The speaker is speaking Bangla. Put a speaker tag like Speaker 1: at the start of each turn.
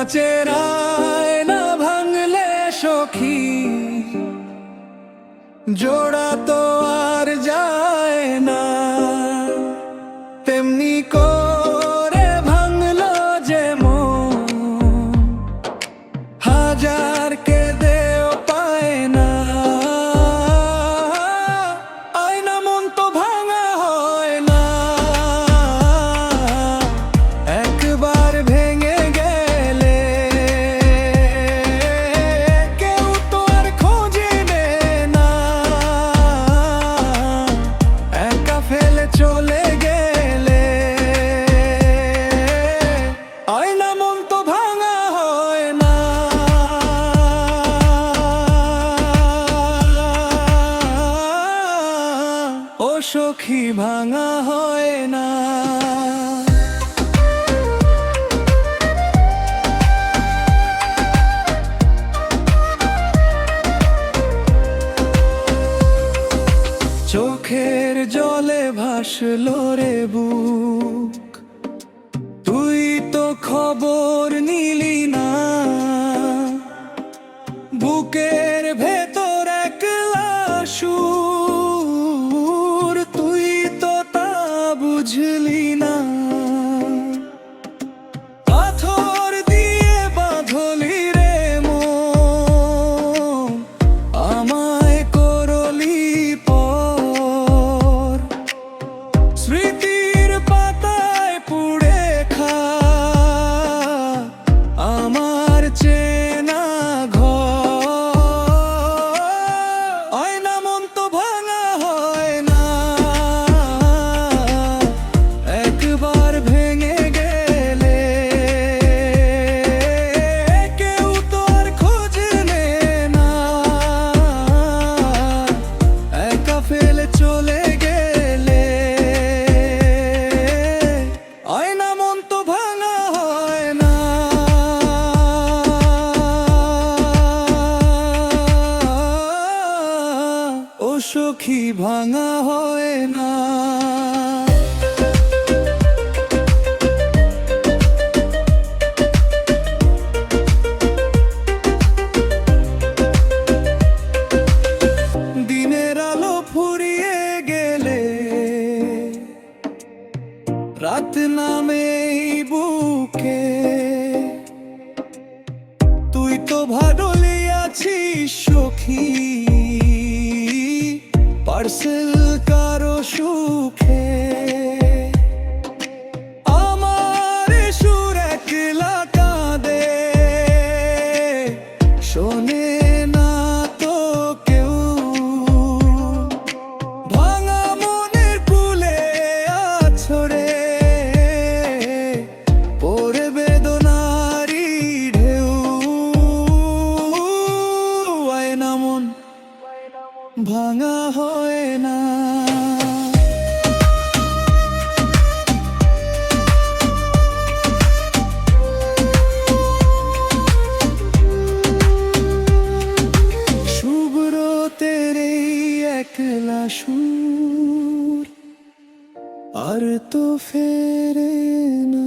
Speaker 1: কাচের আয়না ভাঙলে সখী জোড়া তো আর যায় না, তেমনি করে ভাঙলো যে মন হাজার কেঁদেও পায় না। আয়না মন তো ভাঙা হয় না, একবার ভেঙে গেলে কেউ তো আর খোঁজে না, একা ফেলে চলে গেলে আয়না মন তো ভাঙা হয় না। ও সখী ভাঙা হয় না। চোখের জলে ভাসলো রে বুক, তুই তো খবর নিলি না। বুকের ভেতর একলা সুর, তুই তো তা বুঝলি না। পাথর দিয়ে বাঁধলি রে মন, আমায় করলি পর। স্মৃতির পাতায় পুড়ে খা আমার চেনা ঘর। আয়না মন তো ভাঙা হয় না, একবার ভেঙে গেলে কেউ তো আর খোঁজে না, একা ফেলে চলে গেলে আয়না মন তো ভাঙা হয় না। ও সখী ভাঙা হয় না। দিনের আলো ফুরিয়ে গেলে রাত নামে এই বুকে, তুই তো ভাডলি আছিস সখী পার্সেল কারো সুখে। আমার সুর একলা কাঁদে, শোনে না তো কেউ। ভাঙা মনের কুলে আছড়ে পড়ে বেদনারি ঢেউ। আয়না মন ভাঙা হয় না। শুভ্র তেরে একলা সুর আর তো ফেরে না।